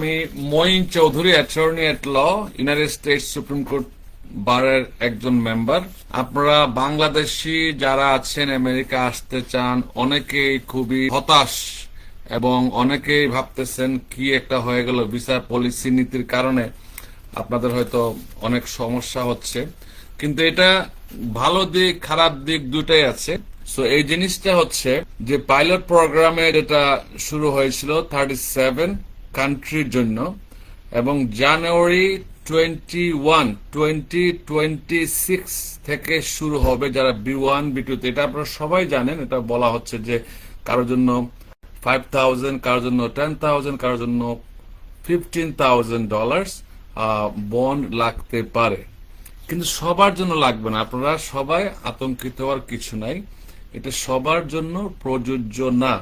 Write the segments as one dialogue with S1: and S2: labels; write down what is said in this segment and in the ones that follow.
S1: আমি মঈন চৌধুরী, অ্যাটর্নি এট ল, United states supreme court বারের একজন মেম্বার। আপনারা বাংলাদেশি যারা আছেন, আমেরিকা আসতে চান, অনেকেই খুবই হতাশ এবং অনেকেই ভাবতেছেন কি একটা হয়ে গেল ভিসা পলিসি নীতির কারণে আপনাদের হয়তো অনেক সমস্যা হচ্ছে। কিন্তু এটা ভালো দিক খারাপ দিক দুটাই আছে। সো এই জিনিসটা হচ্ছে যে পাইলট প্রোগ্রামে যেটা শুরু হয়েছিল 37 কান্ট্রির জন্য, এবং জানুয়ারি 2026 থেকে শুরু হবে যারা B1 B2 তে। এটা আপনারা সবাই জানেন। এটা বলা হচ্ছে যে কারোর জন্য 5,000, কারোর জন্য 10,000, কারোর জন্য $15,000 বন্ড লাগতে পারে। কিন্তু সবার জন্য লাগবে না। আপনারা সবাই আতঙ্কিত হওয়ার কিছু নাই, এটা সবার জন্য প্রযোজ্য না।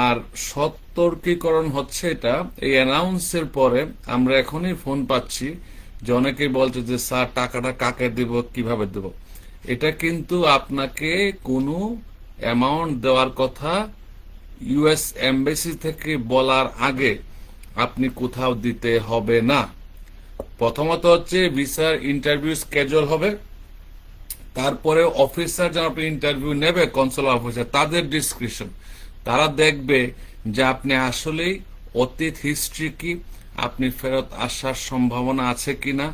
S1: আর সতর্কীকরণ হচ্ছে এটা এই অ্যানাউন্সের পরে আমরা এখনই ফোন পাচ্ছি যে অনেকেই বলছে যে স্যার টাকাটা কাকে দেব, কিভাবে দেব। এটা কিন্তু আপনাকে কোনো অ্যামাউন্ট দেওয়ার কথা ইউএস এমবাসি থেকে বলার আগে আপনি কোথাও দিতে হবে না। প্রথমত হচ্ছে ভিসার ইন্টারভিউ স্কেজুল হবে, তারপরে অফিসার যারা আপনি ইন্টারভিউ নেবে, কনসুলার অফিসার, তাদের ডিসক্রিপশন, তারা দেখবে যে আপনি আসলেই অতীত হিস্ট্রি কি, আপনি ফেরত আসার সম্ভাবনা আছে কিনা,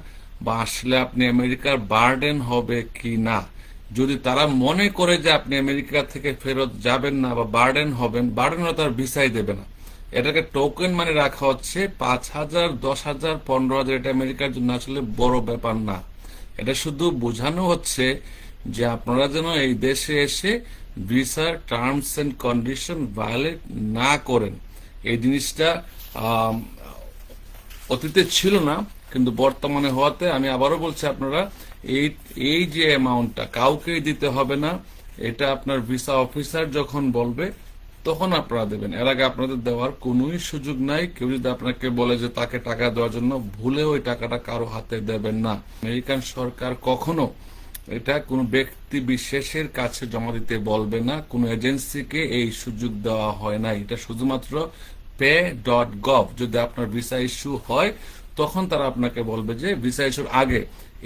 S1: বা আসলে আপনি আমেরিকার বার্ডেন হবে কি না। যদি তারা মনে করে যে আপনি আমেরিকা থেকে ফেরত যাবেন না বা বার্ডেন হবেন, বার্ডেন হলে তার ভিসাই দেবে না। এটাকে টোকেন মানে রাখা হচ্ছে 5,000, 10,000, 15,000। এটা আমেরিকার জন্য আসলে বড় ব্যাপার না। এটা শুধু বোঝানো হচ্ছে যে আপনারা যেন এই দেশে এসে ভিসার টার্মস এন্ড কন্ডিশন ভায়োলেট না করেন। এই জিনিসটা অতীতে ছিল না, কিন্তু বর্তমানে হওয়াতে আমি আবারও বলছি, আপনারা এই এই যে অ্যামাউন্টটা কাউকেই দিতে হবে না। এটা আপনার ভিসা অফিসার যখন বলবে তখন আপনারা দেবেন। এর আগে আপনাদের দেওয়ার কোনোই সুযোগ নাই। কেউ যদি আপনাকে বলে যে তাকে টাকা দেওয়ার জন্য, ভুলে ওই টাকাটা কারো হাতে দেবেন না। আমেরিকান সরকার কখনো এটা কোনো ব্যক্তি বিশেষের কাছে জমা দিতে বলবে না, কোনো এজেন্সিকে এই সুযোগ দেওয়া হয় না। এটা শুধুমাত্র pay.gov, যদি আপনার ভিসা ইস্যু হয় তখন তারা আপনাকে বলবে যে ভিসা ইস্যুর আগে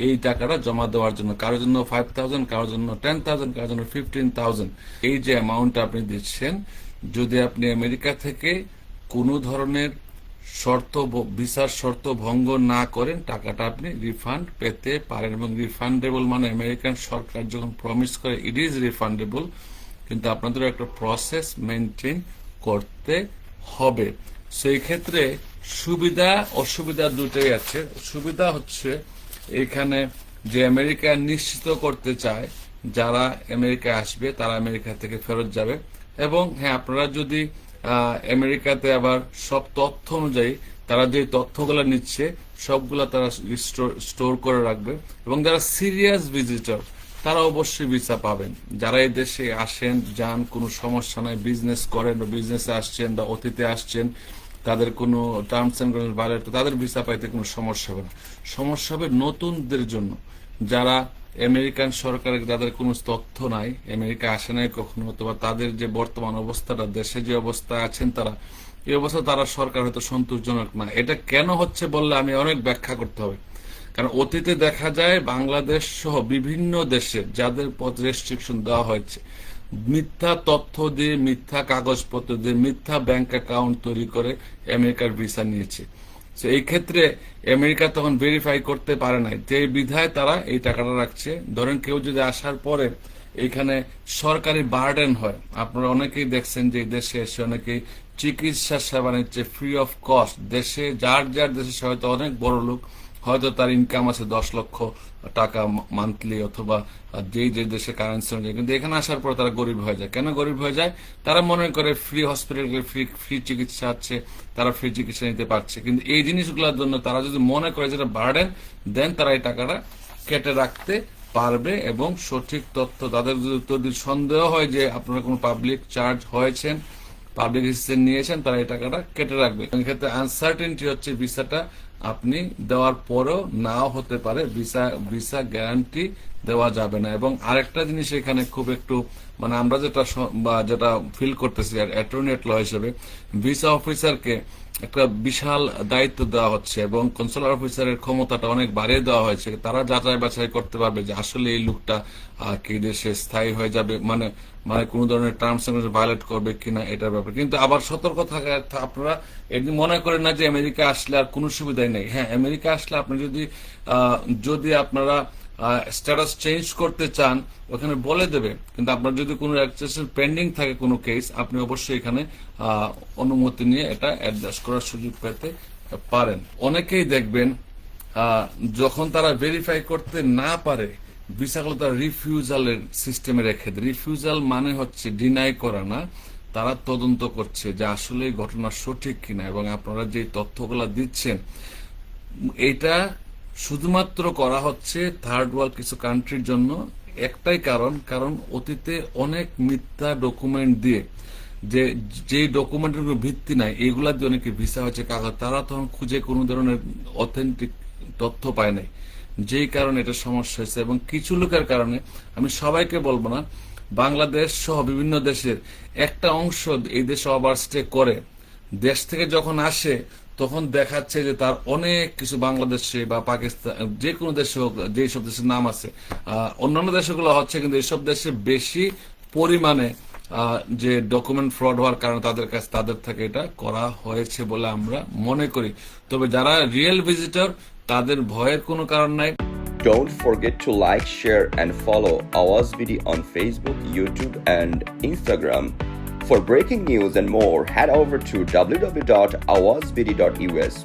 S1: এই টাকাটা জমা দেওয়ার জন্য। কারোর জন্য 5,000, কারোর জন্য 10,000, কারোর জন্য 15,000। এই যে অ্যামাউন্ট আপনি দিচ্ছেন, যদি আপনি আমেরিকা থেকে কোনো ধরনের ভিসার শর্ত ভঙ্গ না করেন, টাকাটা আপনি রিফান্ড পেতে পারেন। এবং রিফান্ডেবল মানে আমেরিকান সরকার যখন প্রমিস করে ইট ইজ রিফান্ডেবল, কিন্তু আপনাদের একটা প্রসেস মেনটেন করতে হবে। সেই ক্ষেত্রে সুবিধা অসুবিধা দুটোই আছে। সুবিধা হচ্ছে এখানে যে আমেরিকা নিশ্চিত করতে চায় যারা আমেরিকায় আসবে তারা আমেরিকা থেকে ফেরত যাবে। এবং হ্যাঁ, আপনারা যদি আমেরিকাতে আবার সব তথ্য অনুযায়ী তারা যে তথ্যগুলো নিচ্ছে সবগুলা তারা স্টোর করে রাখবে। এবং যারা সিরিয়াস ভিজিটর তারা অবশ্যই ভিসা পাবেন। যারা এই দেশে আসেন যান, কোনো সমস্যা নাই, বিজনেস করেন বা বিজনেসে আসছেন বা অতীতে আসছেন, তাদের কোনো টার্মস এন্ড কন্ডিশন ভায়োলেট, তাদের ভিসা পাইতে কোনো সমস্যা হবে না। সমস্যা হবে নতুনদের জন্য, যারা আমেরিকান সরকারের যাদের কোনো তথ্য নাই, আমেরিকা আসে নাই কখনো, অথবা তাদের যে বর্তমান অবস্থাটা, দেশে যে অবস্থায় আছেন তারা, এই অবস্থা তারা সরকার হয়তো সন্তোষজনক না। এটা কেন হচ্ছে বললে আমি অনেক ব্যাখ্যা করতে হবে। কারণ অতীতে দেখা যায় বাংলাদেশ সহ বিভিন্ন দেশে যাদের পথ রেস্ট্রিকশন দেওয়া হয়েছে, মিথ্যা তথ্য দিয়ে, মিথ্যা কাগজপত্র দিয়ে, মিথ্যা ব্যাংক অ্যাকাউন্ট তৈরি করে আমেরিকার ভিসা নিয়েছে। এই ক্ষেত্রে আমেরিকা তখন ভেরিফাই করতে পারে নাই, যে বিধায় তারা এই টাকাটা রাখছে। ধরেন কেউ যদি আসার পরে এখানে সরকারি বার্ডেন হয়, আপনারা অনেকেই দেখছেন যে দেশে এসে অনেকেই চিকিৎসা সেবা নিচ্ছে ফ্রি অফ কস্ট। দেশে যার যার দেশে হয়তো অনেক বড় লোক, হয়তো তার ইনকাম আছে 10 লক্ষ টাকা মান্থলি, অথবা যেই যে দেশে কারেন্সি অনুযায়ী, কিন্তু এখানে আসার পর তারা গরিব হয়ে যায়। কেন গরিব হয়ে যায়? তারা মনে করে ফ্রি হসপিটাল, ফ্রি চিকিৎসা আছে, তারা ফ্রি চিকিৎসা নিতে পারছে। কিন্তু এই জিনিসগুলোর জন্য তারা যদি মনে করে যেটা বার্ডেন, দেন তারা এই টাকাটা কেটে রাখতে পারবে। এবং সঠিক তথ্য, তাদের যদি সন্দেহ হয় যে আপনারা কোনো পাবলিক চার্জ হয়েছেন, পাবলিক অ্যাসিস্ট্যান্স নিয়েছেন, তারা এই টাকাটা কেটে রাখবে। এক্ষেত্রে আনসার্টেনটি হচ্ছে ভিসাটা আপনি দেওয়ার পরেও নাও হতে পারে, ভিসা গ্যারান্টি দেওয়া যাবে না। এবং আরেকটা জিনিস এখানে খুব একটু মানে আমরা যেটা ফিল করতেছি অ্যাটর্নি এট ল হিসেবে, ভিসা অফিসারকে একটা বিশাল দায়িত্ব দেওয়া হচ্ছে এবং কনসুলার অফিসারের ক্ষমতাটা অনেক বাড়িয়ে দেওয়া হয়েছে। তারা যাচাই বাছাই করতে পারবে যে আসলে এই লোকটা কি দেশে স্থায়ী হয়ে যাবে, মানে মানে কোন ধরনের টার্মস এন্ড ভায়োলেট করবে কিনা এটার ব্যাপারে। কিন্তু আবার সতর্ক থাকা, আপনারা এদিন মনে করেন না যে আমেরিকা আসলে আর কোনো সুবিধাই নেই। হ্যাঁ, আমেরিকা আসলে আপনি যদি আপনারা স্ট্যাটাস চেঞ্জ করতে চান ওখানে বলে দেবে, কিন্তু আপনার যদি কোনো পেন্ডিং থাকে কোনো কেস, আপনি অবশ্যই এখানে অনুমতি নিয়ে এটা অ্যাডজাস্ট করার সুযোগ পেতে পারেন। অনেকেই দেখবেন যখন তারা ভেরিফাই করতে না পারে ভিসাগুলো তারা রিফিউজালের সিস্টেমে রেখে দেয়। রিফিউজাল মানে হচ্ছে ডিনাই করা না, তারা তদন্ত করছে যে আসলে এই ঘটনা সঠিক কিনা এবং আপনারা যে তথ্যগুলা দিচ্ছেন এটা শুধুমাত্র করা হচ্ছে থার্ড ওয়ার্ল্ড কিছু কান্ট্রির জন্য। একটাই কারণ অতীতে অনেক মিথ্যা ডকুমেন্ট দিয়ে যে ডকুমেন্টের উপর ভিত্তি নাই এগুলা দিয়ে অনেকে ভিসা হয়েছে কাগজ, তারা তখন খুঁজে কোনো ধরনের অথেন্টিক তথ্য পায় নাই, যেই কারণে এটা সমস্যা হয়েছে। এবং কিছু লোকের কারণে, আমি সবাইকে বলবো না, বাংলাদেশ সহ বিভিন্ন দেশের একটা অংশ এই দেশে ওভারস্টে করে দেশ থেকে যখন আসে তখন দেখাচ্ছে যে তার অনেক কিছু বাংলাদেশে বা পাকিস্তান যে কোনো দেশে হোক, যেসব দেশের নাম আছে অন্যান্য দেশগুলো হচ্ছে, কিন্তু এইসব দেশে বেশি পরিমাণে যে ডকুমেন্ট ফ্রড হওয়ার কারণে তাদের থেকে এটা করা হয়েছে বলে আমরা মনে করি। তবে যারা রিয়েল ভিজিটর তাদের ভয়ের কোনো কারণ নাই।
S2: Don't forget to like, share and follow Awaz BD on Facebook, YouTube and Instagram. For breaking news and more, head over to www.awazbd.us.